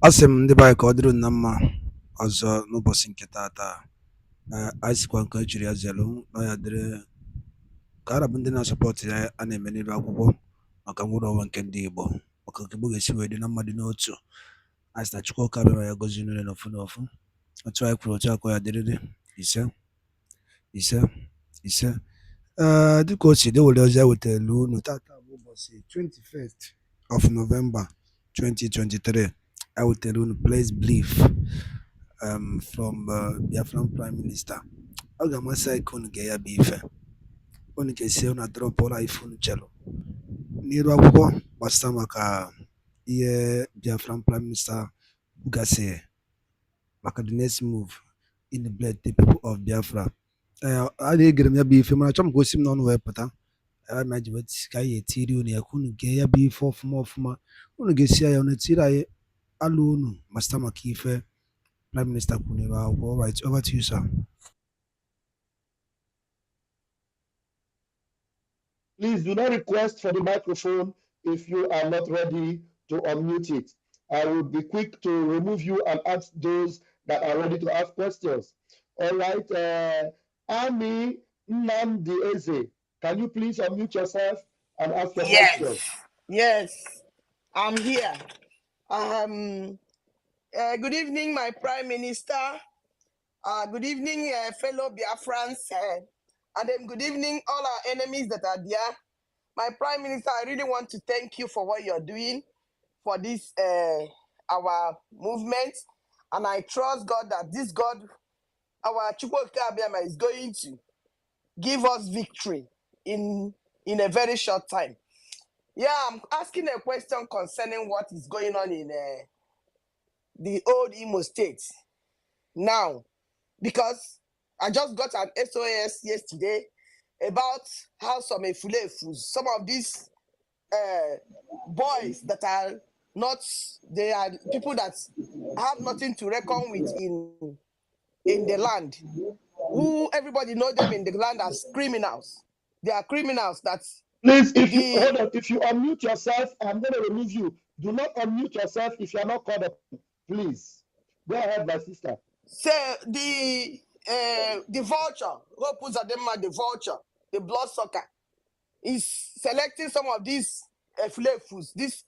Asị m ndị be anyị ka ọ dịrị unu na mma ọzọ n'ụbọchị nke taata. Anyị sikwa nke ejiri ya zelu na ya dịrị ka arabụ ndị na-asọpọtụ ya a na-eme n'elu akwụkwọ maka nwere onwe nke ndị Igbo, maka ka Igbo ga-esi wee dị na mmadụ n'otu. Anyị sị na Chukwu oke abịara ya gozie niile n'ofu n'ofu. Otu anyị kwuru otu akọ ya dịrịrị ise ise ise. Dịka o si dị, were ozi anyị wetara unu taata bụ ụbọchị 21st of November 2023. I will tell you, please believe from Biafran Prime Minister. Ọ ga-amasị anyị ka unu ga ya bụ ife. Unu ga-esi unu drọpụ ụlọ ife unu chelu n'iru akwụkwọ gbasara maka ihe Biafran Prime Minister bugasị maka the next move in the bled the people of Biafra. A na-egere m ya bụ ife mana achọ m ka o si m n'ọnụ wee pụta. Ma ji wetị ka anyị etiri unu ya ka unu ga ya bụ ife ọfụma ọfụma. Unu ga-esi ya unu etiri anyị alụ unu masịta maka ife Prime Minister kwuru akwụkwọ. All right, over to you, sir. Please do not request for the microphone if you are not ready to unmute it. I will be quick to remove you and ask those that are ready to ask questions. All right, Ami Nnamdi Eze, can you please unmute yourself and ask your question? Yes, I'm here. Good evening, my Prime Minister. Good evening, fellow Biafrans. And then good evening, all our enemies that are there. My Prime Minister, I really want to thank you for what you're doing for this, our movement. And I trust God that this God, our Chukwuka Abiyama, is going to give us victory in a very short time. Yeah, I'm asking a question concerning what is going on in the old Imo State now, because I just got an SOS yesterday about how some Efulefus, some of these boys that are not, they are people that have nothing to reckon with in the land, who everybody know them in the land as criminals. They are criminals that. Please, hold on, if you unmute yourself, I'm going to remove you. Do not unmute yourself if you are not called up. Please. Go ahead, my sister. So the vulture, who puts at them the vulture, the bloodsucker, is selecting some of these flavors, these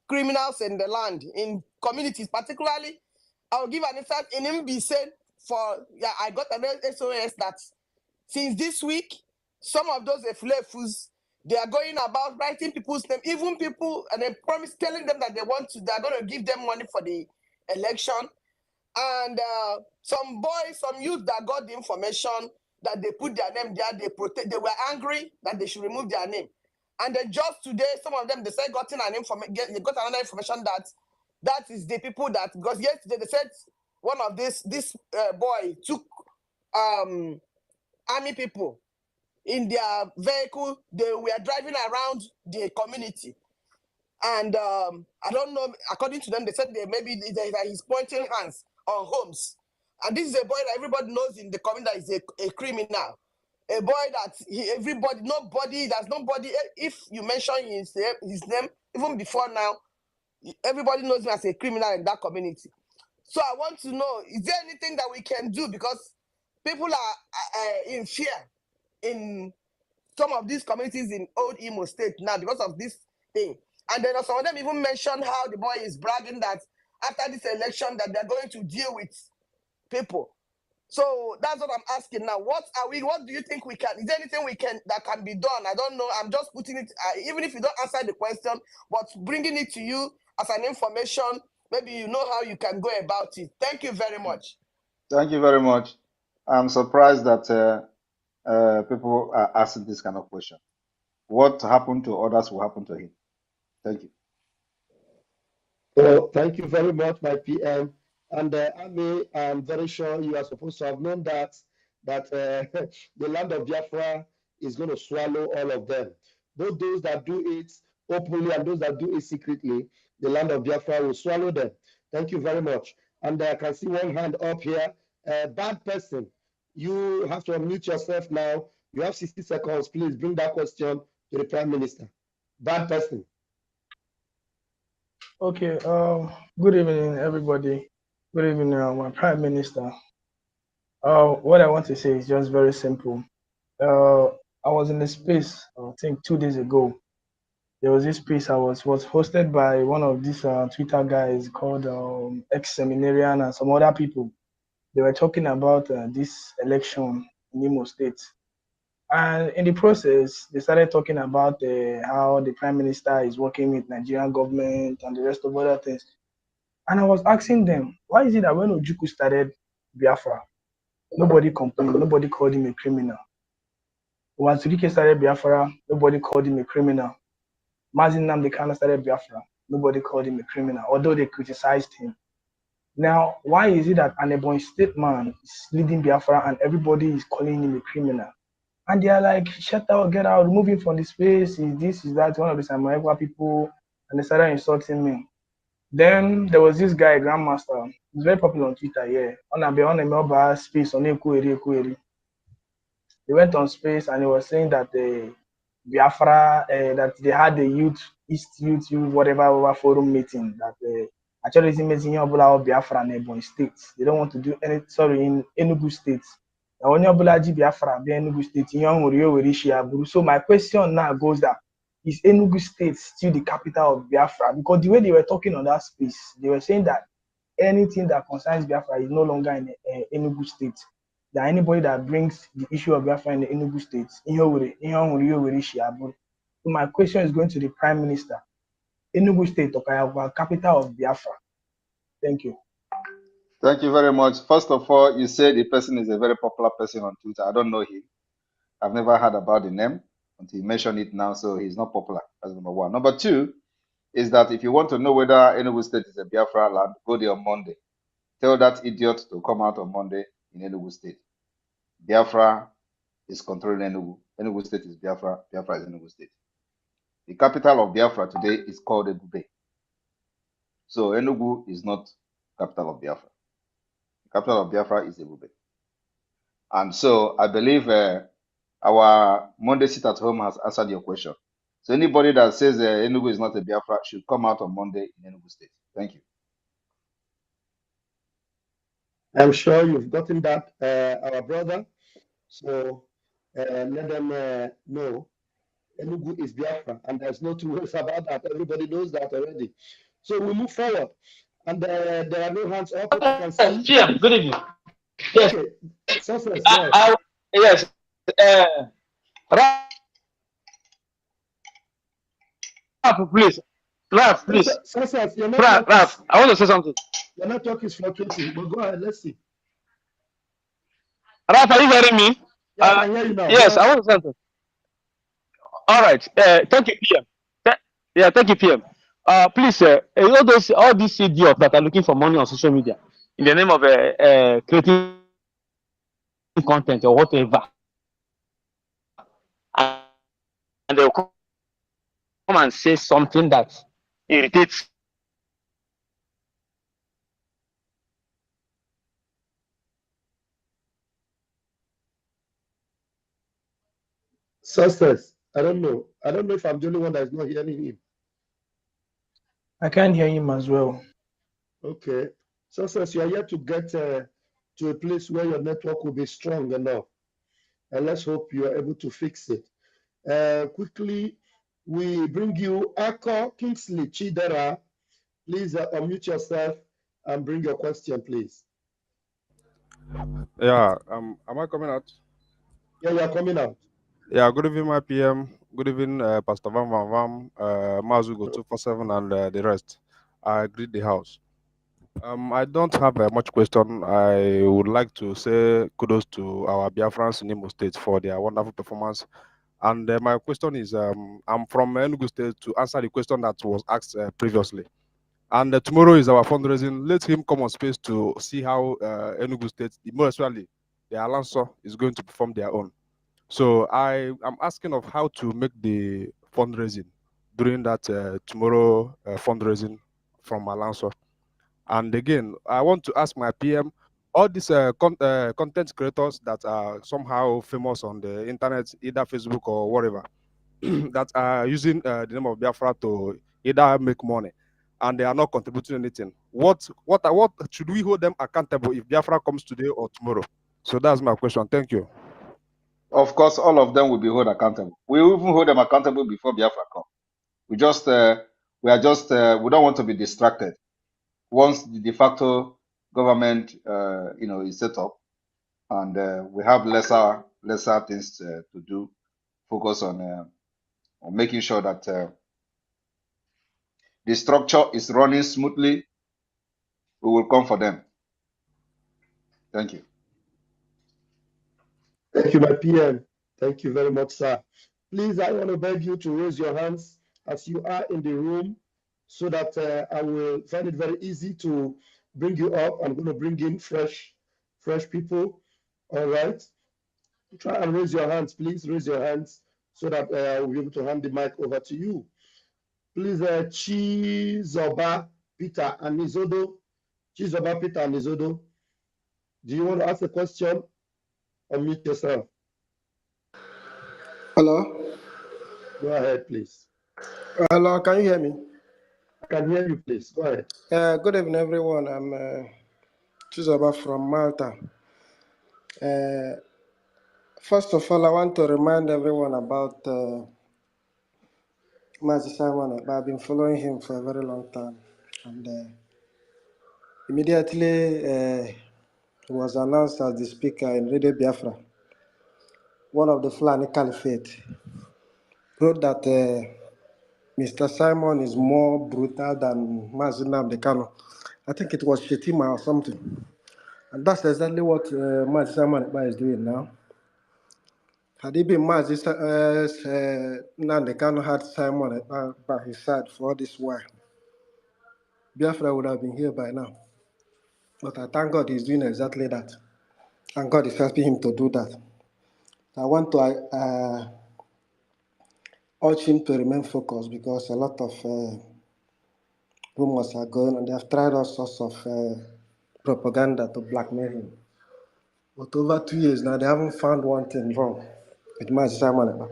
criminals in the land, in communities, particularly. I'll give an instance in MB said I got an SOS that since this week, some of those flavors, they are going about writing people's name, even people, and they promise telling them that they're going to give them money for the election. And some boys, some youth that got the information that they put their name there, they were angry that they should remove their name. And then just today, some of them, they said they got another information that is the people that, because yesterday they said one of this boy took army people in their vehicle. They were driving around the community. And I don't know, according to them, they said that he's pointing hands on homes. And this is a boy that everybody knows in the community that is a criminal. A boy that there's nobody, if you mention his name, even before now, everybody knows him as a criminal in that community. So I want to know, is there anything that we can do? Because people are in fear in some of these communities in old Imo State now because of this thing. And then some of them even mentioned how the boy is bragging that after this election that they're going to deal with people. So that's what I'm asking now. What do you think we can, is there anything that can be done? I don't know. I'm just putting it, even if you don't answer the question, but bringing it to you as an information, maybe you know how you can go about it. Thank you very much. Thank you very much. I'm surprised that people are asking this kind of question. What happened to others will happen to him. Thank you. Well, thank you very much, my PM. And I'm very sure you are supposed to have known that the land of Biafra is going to swallow all of them. Both those that do it openly and those that do it secretly, the land of Biafra will swallow them. Thank you very much. And I can see one hand up here. Bad person, you have to unmute yourself now. You have 60 seconds. Please bring that question to the Prime Minister. Bad person. Okay. Good evening, everybody. Good evening, my Prime Minister. What I want to say is just very simple. Uh, I was in a space, I think 2 days ago. There was this space was hosted by one of these Twitter guys called ex seminarian and some other people. They were talking about this election in Imo State, and in the process, they started talking about how the Prime Minister is working with Nigerian government and the rest of other things. And I was asking them, why is it that when Ojukwu started Biafra, nobody complained, nobody called him a criminal? When Sirike started Biafra, nobody called him a criminal. Mazin Namdekano started Biafra, nobody called him a criminal, although they criticized him. Now, why is it that an Ebony State man is leading Biafra and everybody is calling him a criminal? And they are like, shut out, get out, remove him from the space, is this, is that, one of the Samaregwa people, and they started insulting me. Then there was this guy, Grandmaster. He's very popular on Twitter, yeah. On a Oba space on Ekweri. He went on space and he was saying that the Biafra, that they had the youth, whatever forum meeting, that actually it's meeting of Biafra in Ebonyi State. They don't want to do any, sorry, in Enugu State. Now, when you Biafra, be Enugu State, so my question now goes that, is Enugu State still the capital of Biafra? Because the way they were talking on that space, they were saying that anything that concerns Biafra is no longer in Enugu State. That anybody that brings the issue of Biafra in the Enugu State, so my question is going to the Prime Minister. Enugu State, Okayava, capital of Biafra. Thank you. Thank you very much. First of all, you said the person is a very popular person on Twitter. I don't know him. I've never heard about the name until you mention it now, so he's not popular. That's number one. Number two is that if you want to know whether Enugu State is a Biafra land, go there on Monday. Tell that idiot to come out on Monday in Enugu State. Biafra is controlling Enugu. Enugu State is Biafra. Biafra is Enugu State. The capital of Biafra today is called Ebube. So Enugu is not capital of Biafra. The capital of Biafra is Ebube. And so I believe our Monday sit at home has answered your question. So anybody that says Enugu is not a Biafra should come out on Monday in Enugu State. Thank you. I'm sure you've gotten that, our brother. So let them know Enugu is Biafra, and there's no two ways about that. Everybody knows that already. So we move forward, and there are no hands up. I can see. PM, good evening. Yes, Okay, success. Go ahead. yes. Raf, please. Raf, please. Success, your Raf, network is Raf, I want to say something. fluctuating, but go ahead. Let's see. Raf, are you hearing me? Yeah, I can hear you now. Go Yes, I ahead. want to say something. All right. Thank you, PM. Yeah, thank you, PM. Please, all these idiots that are looking for money on social media in the name of creating content or whatever, and they'll come and say something that irritates Success. I don't know. I don't know if I'm the only one that is not hearing him. I can't hear him as well. Okay. Success, you are yet to get to a place where your network will be strong enough. And let's hope you are able to fix it. Quickly, we bring you Ako Kingsley Chidera. Please unmute yourself and bring your question, please. Yeah, am I coming out? Yeah, you are coming out. Yeah, good evening, my PM. Good evening, Pastor Van Van Vam, Mazugo 247, and the rest. I greet the house. I don't have much question. I would like to say kudos to our Biafrans in Imo State for their wonderful performance. And my question is, I'm from Enugu State to answer the question that was asked previously. And tomorrow is our fundraising. Let him come on space to see how Enugu State, more especially the Alanso, is going to perform their own. So I am asking of how to make the fundraising during that tomorrow fundraising from Alanso. And again, I want to ask my PM, all these content creators that are somehow famous on the internet, either Facebook or whatever, that are using the name of Biafra to either make money. and they are not contributing anything. What should we hold them accountable if Biafra comes today or tomorrow? So that's my question. Thank you. Of course, all of them will be held accountable. We will even hold them accountable before Biafra come. We just we don't want to be distracted. Once the de facto government is set up, and we have lesser things to do, focus on making sure that the structure is running smoothly, we will come for them. Thank you. Thank you, my PM. Thank you very much, sir. Please, I want to beg you to raise your hands as you are in the room so that I will find it very easy to bring you up. I'm going to bring in fresh people. All right. Try and raise your hands, please. Raise your hands so that I will be able to hand the mic over to you. Please, Chizoba Peter and Nizodo. Chizoba Peter and Nizodo. Do you want to ask a question? Unmute yourself. Hello. Go ahead, please. Hello, can you hear me? I can hear you, please. Go ahead. Good evening, everyone. I'm Chizoba from Malta. First of all, I want to remind everyone about Mazi Simon. I've been following him for a very long time. And immediately he was announced as the speaker in Radio Biafra. One of the Fulani Caliphate wrote that Mr. Simon is more brutal than Mazi Nnamdi Kanu. I think it was Shetima or something. And that's exactly what Mazi Simon is doing now. Had it been Mazi Nnamdi Kanu had Simon by his side for all this while, Biafra would have been here by now. But I thank God he's doing exactly that. And God is helping him to do that. I want to urge him to remain focused because a lot of rumors are going on. They have tried all sorts of propaganda to blackmail him. But over 2 years now, they haven't found one thing wrong with Mazi Simon.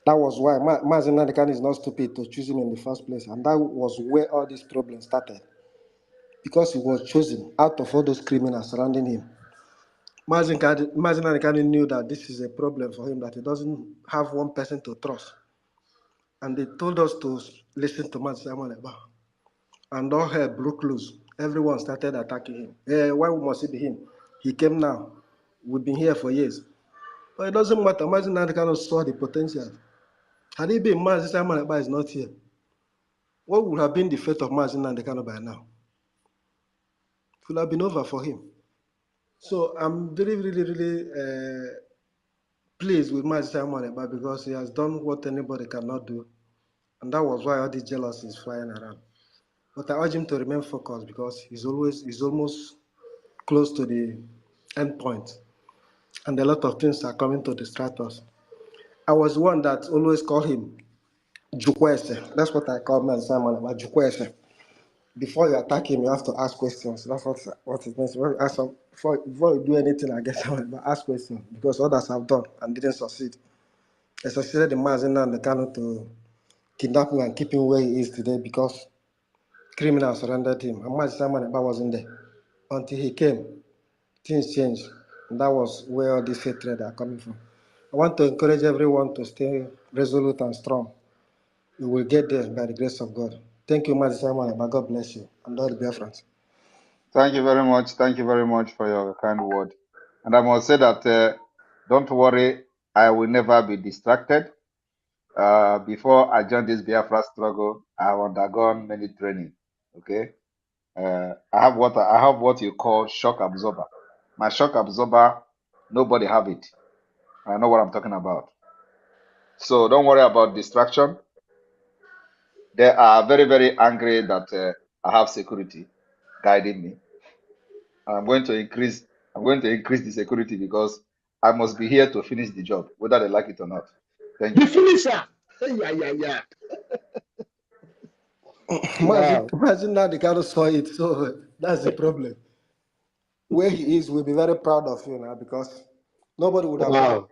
That was why Mazi Nnamdi Kanu is not stupid to choose him in the first place. And that was where all these problems started. Because he was chosen out of all those criminals surrounding him. Mazi Nnamdi Kanu knew that this is a problem for him, that he doesn't have one person to trust. And they told us to listen to Mazi Simon. And all hell broke loose. Everyone started attacking him. Why must it be him? He came now. We've been here for years. But it doesn't matter. Mazi Nnamdi Kanu saw the potential. Had it been Mazi Simon is not here, what would have been the fate of Mazi Nnamdi Kanu by now? It would have been over for him. So I'm really, really, really pleased with Mazi Simon because he has done what anybody cannot do. And that was why all this jealousy is flying around. But I urge him to remain focused because he's almost close to the end point. And a lot of things are coming to distract us. I was one that always called him Jukwese. That's what I call Mazi Simon, Jukwese. Before you attack him, you have to ask questions. That's what it means. Before you do anything against someone, ask questions because others have done and didn't succeed. They succeeded in Mazi Nnamdi Kanu to kidnap him and keep him where he is today because criminals surrounded him. And Mazi Simon wasn't there. Until he came, things changed. And that was where all this hatred are coming from. I want to encourage everyone to stay resolute and strong. We will get there by the grace of God. Thank you, Mazi Simon. God bless you. And all the BIAFRANS. Thank you very much. Thank you very much for your kind word. And I must say that don't worry, I will never be distracted. Before I joined this Biafra struggle, I have undergone many training. Okay, I have what you call shock absorber. My shock absorber, nobody have it. I know what I'm talking about. So don't worry about distraction. They are very, very angry that I have security guiding me. I'm going to increase the security because I must be here to finish the job, whether they like it or not. Thank The you. finisher. Yeah. Wow. Imagine now the guy saw it, so that's the problem. Where he is, we'll be very proud of you now because nobody would have done Wow.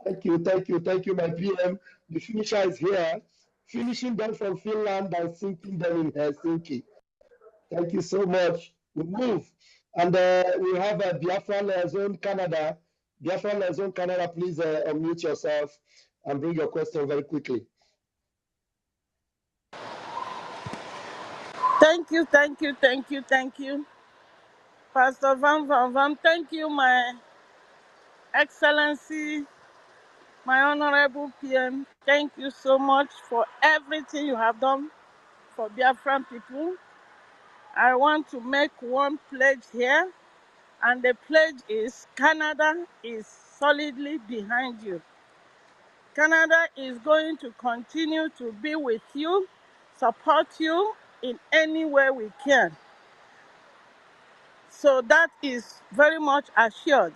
it. Thank you, my PM. The finisher is here, finishing them from Finland and sinking them in Helsinki. Thank you so much. We move. And we have Biafran Zone Canada. Biafran Zone Canada, please unmute yourself and bring your question very quickly. Thank you, thank you, thank you, thank you. Pastor Van Van Van, thank you, my Excellency, my Honorable PM. Thank you so much for everything you have done for Biafran people. I want to make one pledge here, and the pledge is Canada is solidly behind you. Canada is going to continue to be with you, support you in any way we can. So that is very much assured.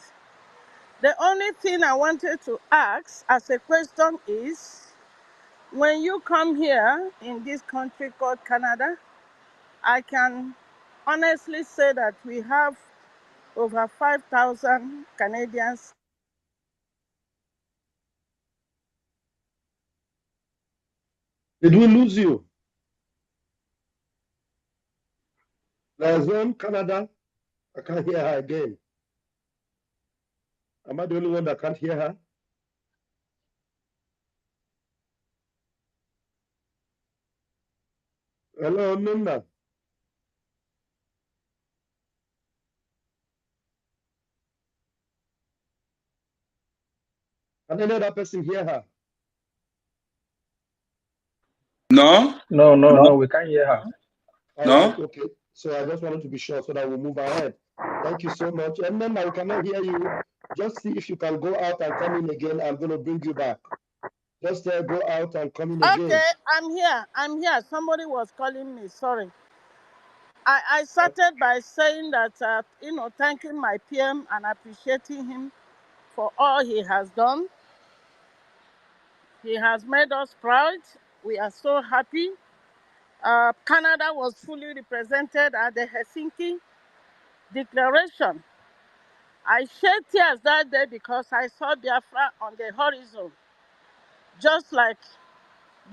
The only thing I wanted to ask as a question is, when you come here in this country called Canada, I can honestly say that we have over 5,000 Canadians. Did we lose you? Zone Canada, I can't hear her again. Am I the only one that can't hear her? Hello, Nunda. Can any other person hear her? No, No, we can't hear her. All no. right, okay. So I just wanted to be sure so that we'll move ahead. Thank you so much. And then I cannot hear you. Just see if you can go out and come in again. I'm going to bring you back. Just go out and come in again. Okay, I'm here. I'm here. Somebody was calling me. Sorry. I started by saying that, thanking my PM and appreciating him for all he has done. He has made us proud. We are so happy. Canada was fully represented at the Helsinki Declaration. I shed tears that day because I saw Biafra on the horizon, just like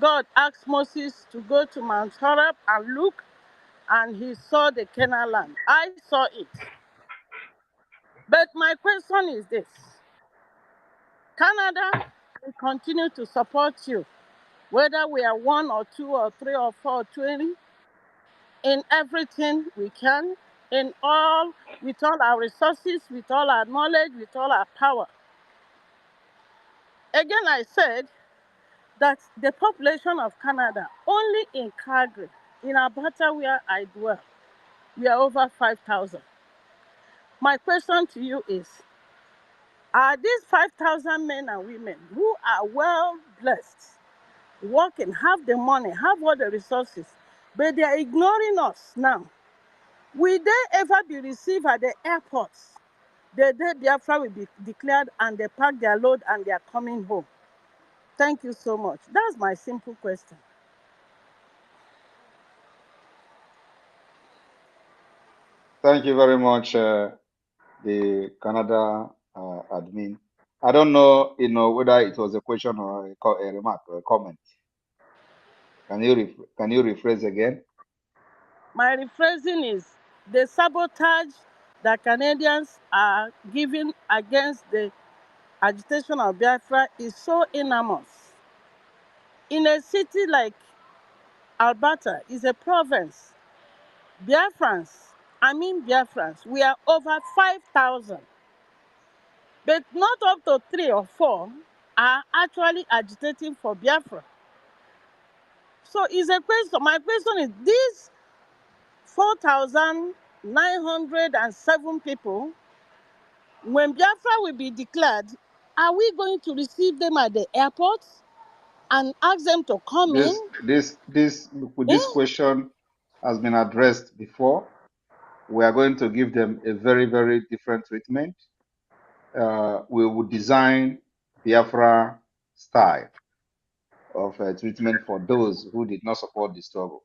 God asked Moses to go to Mount Horeb and look, and he saw the Canaan land. I saw it. But my question is this: Canada will continue to support you, whether we are 1 or 2 or 3 or 4 or 20, in everything we can, in all, with all our resources, with all our knowledge, with all our power. Again, I said that the population of Canada, only in Calgary, in Alberta where I dwell, we are over 5,000. My question to you is, are these 5,000 men and women who are well blessed, working, have the money, have all the resources, but they are ignoring us now? Will they ever be received at the airports the day Biafra will be declared and they pack their load and they are coming home? Thank you so much. That's my simple question. Thank you very much, the Canada admin. I don't know, whether it was a question or a remark or a comment. Can you rephrase again? My rephrasing is the sabotage that Canadians are giving against the agitation of Biafra is so enormous. In a city like Alberta, is a province, Biafrans, we are over 5,000, but not up to 3 or 4 are actually agitating for Biafra. So it's a question. My question is, these 4,907 people, when Biafra will be declared, are we going to receive them at the airport and ask them to come in? This question has been addressed before. We are going to give them a very, very different treatment. We will design Biafra style of treatment for those who did not support the struggle.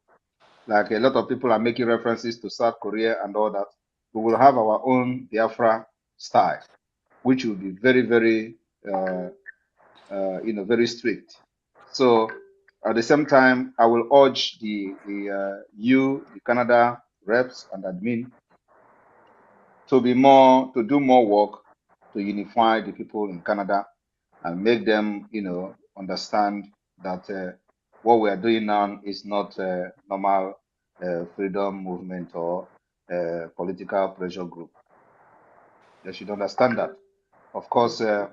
Like a lot of people are making references to South Korea and all that. We will have our own Biafra style, which will be very, very, very strict. So at the same time, I will urge the Canada reps and admin to do more work to unify the people in Canada and make them, understand that what we are doing now is not a normal freedom movement or political pressure group. They should understand that. Of course, at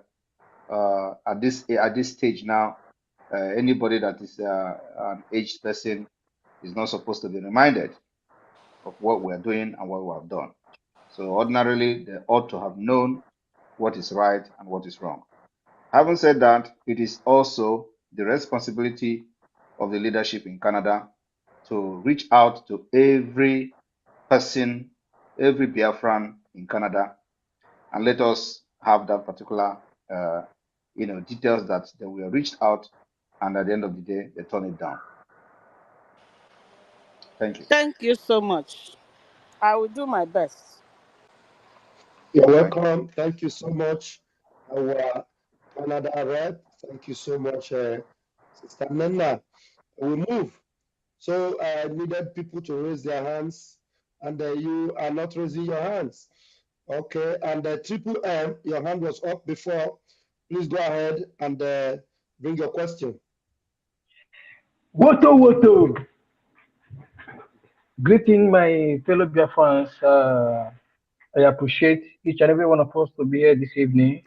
this stage now, anybody that is an aged person is not supposed to be reminded of what we are doing and what we have done. So ordinarily, they ought to have known what is right and what is wrong. Having said that, it is also the responsibility of the leadership in Canada to reach out to every person, every Biafran in Canada, and let us have that particular, details that they were reached out, and at the end of the day, they turn it down. Thank you. Thank you so much. I will do my best. You're Thank you. welcome. Thank you so much, our Canada rep. Thank you so much, Sister Nana. We move. So I needed people to raise their hands, and you are not raising your hands. Okay, and Triple M, your hand was up before. Please go ahead and bring your question. Woto Woto! Greeting my fellow Biafrans. I appreciate each and every one of us to be here this evening.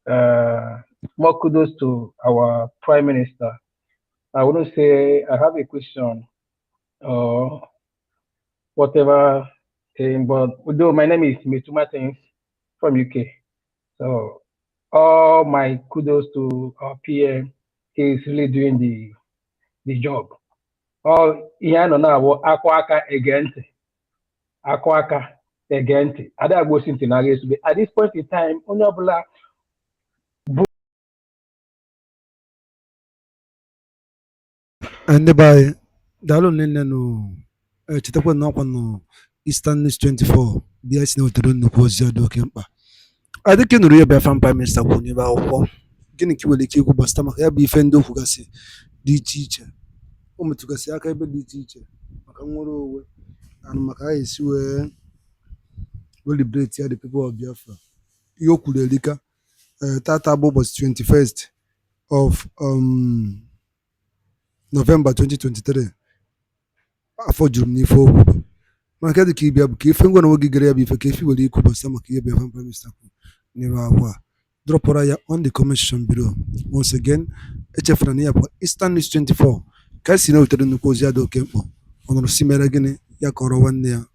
More kudos to our Prime Minister. I want to say I have a question or whatever thing, but although my name is Mr. Martins from UK. So all my kudos to our PM. He is really doing the job. All ihe a nọ na-awụ akwa aka ege ntị akwa aka ege ntị ada agbosi ntị na esube at this point in time onye ọbụla ndị be anyị daalụ nne nụ chetakwa na ọkwa nọ Eastern News 24 bịa si na wetara nnukwu ozi dị oke mkpa adịka nụrụ ya Biafran Prime Minister kwuru n'ebe akwụkwọ gịnị ka ị nwere ike ikwu gbasara maka ya bụ ife ndị okwu gasị dị iche iche o metụgasị aka ebe dị iche iche maka nnwere onwe na maka ha esi wee liberate ya the people of Biafra ihe o kwuru erika tata bụ ụbọchị 21st of November 2023 afọ juru m n'ife okwu maka dị ka ịbịa bụ ka ife ngwa na nwoge gere ya bụ ife ka ife were ikwu gbasara maka ihe Biafran Prime Minister kwuru n'ebe akwụkwọ a dropụra ya on the comment section below. Once again echefuna na ya bụ Eastern News 24 ka si na-ewetara nnukwu ozi ya dị oke mkpọ ọ nụrụ si mere gịnị ya kọrọ nwanne ya